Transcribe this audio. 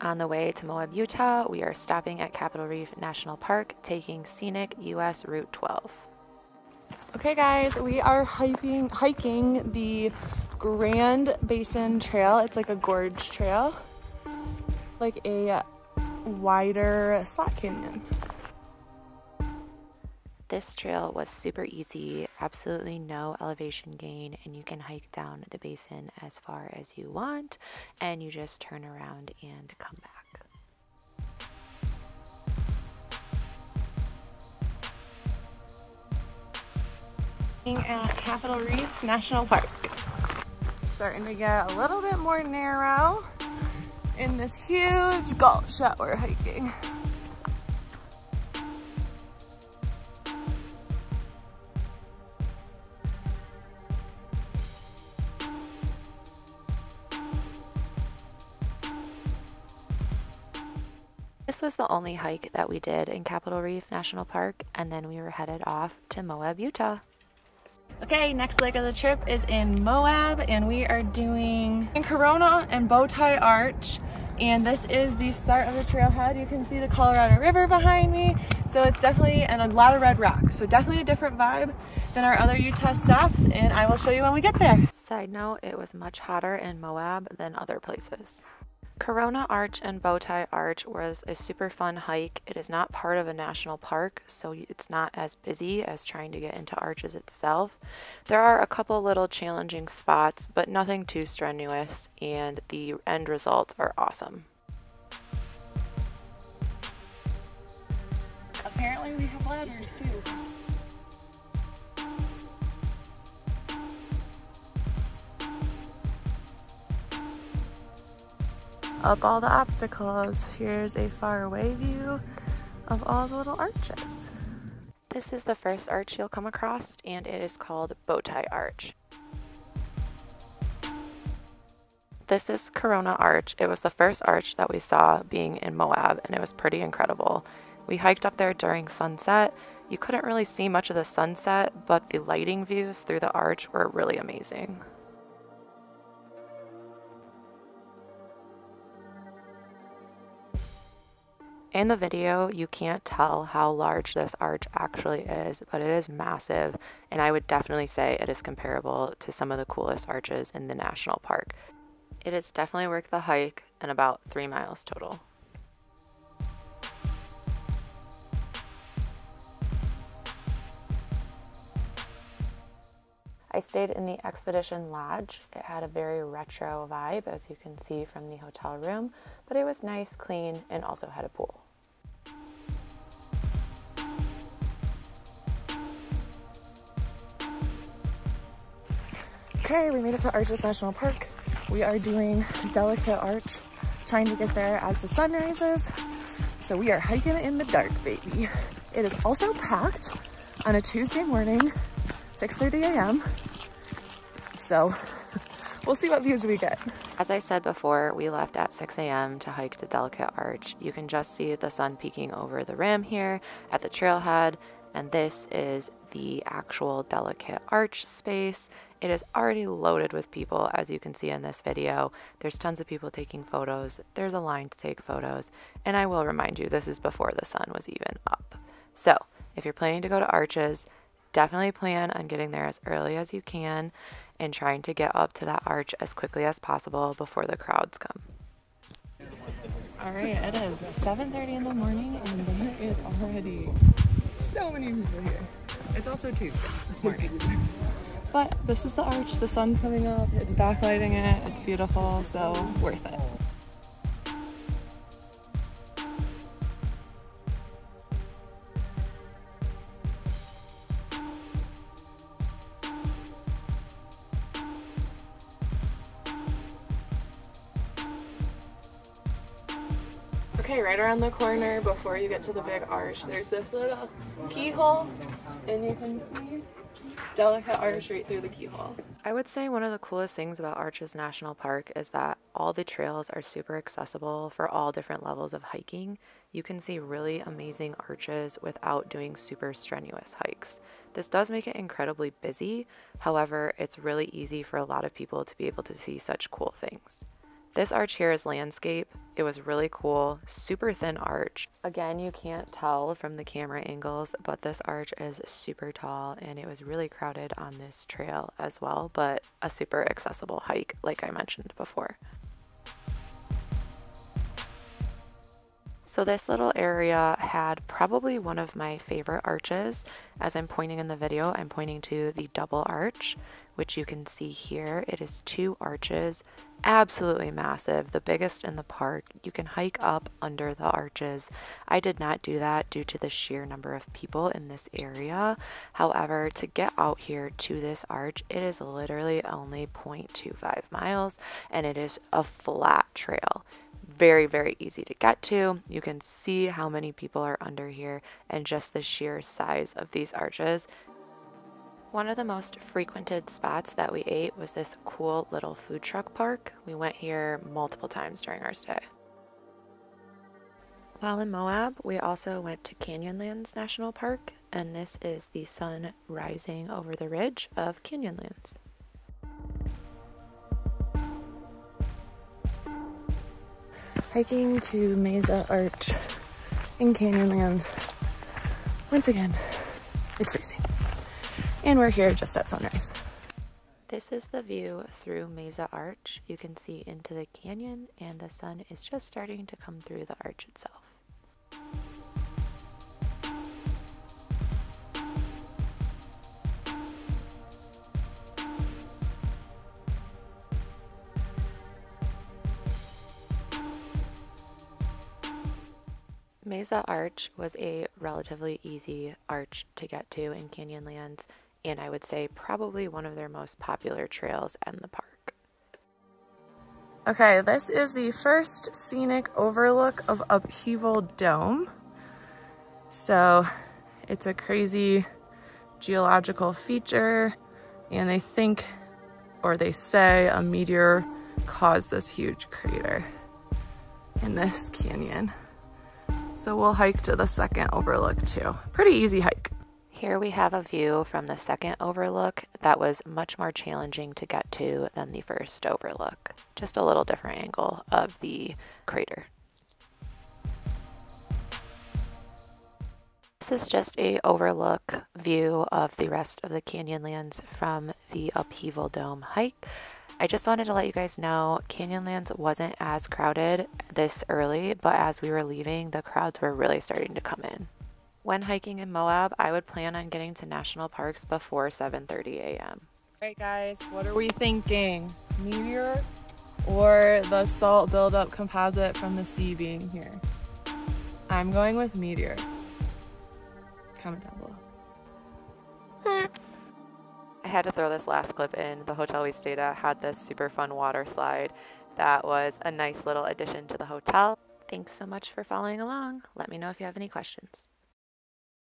On the way to Moab, Utah, we are stopping at Capitol Reef National Park, taking scenic US Route 12. Okay guys, we are hiking the Grand Basin Trail. It's like a gorge trail, like a wider slot canyon. This trail was super easy, absolutely no elevation gain, and you can hike down the basin as far as you want, and you just turn around and come back. At Capitol Reef National Park. Starting to get a little bit more narrow in this huge gulch that we're hiking. This was the only hike that we did in Capitol Reef National Park, and then we were headed off to Moab, Utah. Okay, next leg of the trip is in Moab, and we are doing Corona and Bowtie Arch, and this is the start of the trailhead. You can see the Colorado River behind me, so it's definitely, and a lot of red rock, so definitely a different vibe than our other Utah stops, and I will show you when we get there. Side note, it was much hotter in Moab than other places. Corona Arch and Bowtie Arch was a super fun hike. It is not part of a national park, so it's not as busy as trying to get into Arches itself. There are a couple little challenging spots, but nothing too strenuous, and the end results are awesome. Apparently we have ladders too. Up all the obstacles. Here's a far away view of all the little arches. This is the first arch you'll come across, and it is called Bowtie Arch. This is Corona Arch. It was the first arch that we saw being in Moab, and it was pretty incredible. We hiked up there during sunset. You couldn't really see much of the sunset, but the lighting views through the arch were really amazing. In the video, you can't tell how large this arch actually is, but it is massive, and I would definitely say it is comparable to some of the coolest arches in the national park. It is definitely worth the hike, and about 3 miles total. I stayed in the Expedition Lodge. It had a very retro vibe, as you can see from the hotel room, but it was nice, clean, and also had a pool. Okay, we made it to Arches National Park. We are doing Delicate Arch, trying to get there as the sun rises. So we are hiking in the dark, baby. It is also packed on a Tuesday morning, 6:30 a.m. So we'll see what views we get. As I said before, we left at 6 a.m. to hike to Delicate Arch. You can just see the sun peeking over the rim here at the trailhead, and this is the actual Delicate Arch space. It is already loaded with people, as you can see in this video. There's tons of people taking photos. There's a line to take photos, and I will remind you, this is before the sun was even up. So if you're planning to go to Arches, definitely plan on getting there as early as you can and trying to get up to that arch as quickly as possible before the crowds come. All right, it is 7:30 in the morning, and there is already so many people here. It's also Tuesday morning. But this is the arch, the sun's coming up, it's backlighting it, it's beautiful, so worth it. Okay, right around the corner before you get to the big arch, there's this little keyhole, and you can see Delicate Arch right through the keyhole. I would say one of the coolest things about Arches National Park is that all the trails are super accessible for all different levels of hiking. You can see really amazing arches without doing super strenuous hikes. This does make it incredibly busy, however, it's really easy for a lot of people to be able to see such cool things. This arch here is landscape. It was really cool, super thin arch. Again, you can't tell from the camera angles, but this arch is super tall and it was really crowded on this trail as well, but a super accessible hike like I mentioned before. So this little area had probably one of my favorite arches. As I'm pointing in the video, I'm pointing to the double arch, which you can see here. It is 2 arches, absolutely massive, the biggest in the park. You can hike up under the arches. I did not do that due to the sheer number of people in this area. However, to get out here to this arch, it is literally only 0.25 miles and it is a flat trail. Very, very easy to get to. You can see how many people are under here and just the sheer size of these arches. One of the most frequented spots that we ate was this cool little food truck park. We went here multiple times during our stay. While in Moab, we also went to Canyonlands National Park, and this is the sun rising over the ridge of Canyonlands. Hiking to Mesa Arch in Canyonlands. Once again, it's freezing. And we're here just at sunrise. This is the view through Mesa Arch. You can see into the canyon and the sun is just starting to come through the arch itself. Mesa Arch was a relatively easy arch to get to in Canyonlands, and I would say probably one of their most popular trails in the park. Okay, this is the first scenic overlook of Upheaval Dome. So it's a crazy geological feature, and they think, or they say, a meteor caused this huge crater in this canyon. So we'll hike to the second overlook too. Pretty easy hike. Here we have a view from the second overlook that was much more challenging to get to than the first overlook. Just a little different angle of the crater. This is just a overlook view of the rest of the Canyonlands from the Upheaval Dome hike. I just wanted to let you guys know Canyonlands wasn't as crowded this early, but as we were leaving, the crowds were really starting to come in. When hiking in Moab, I would plan on getting to national parks before 7:30 a.m. All right guys, what are we thinking? Meteor or the salt buildup composite from the sea being here? I'm going with meteor. Comment down below. I had to throw this last clip in. The hotel we stayed at had this super fun water slide that was a nice little addition to the hotel. Thanks so much for following along. Let me know if you have any questions.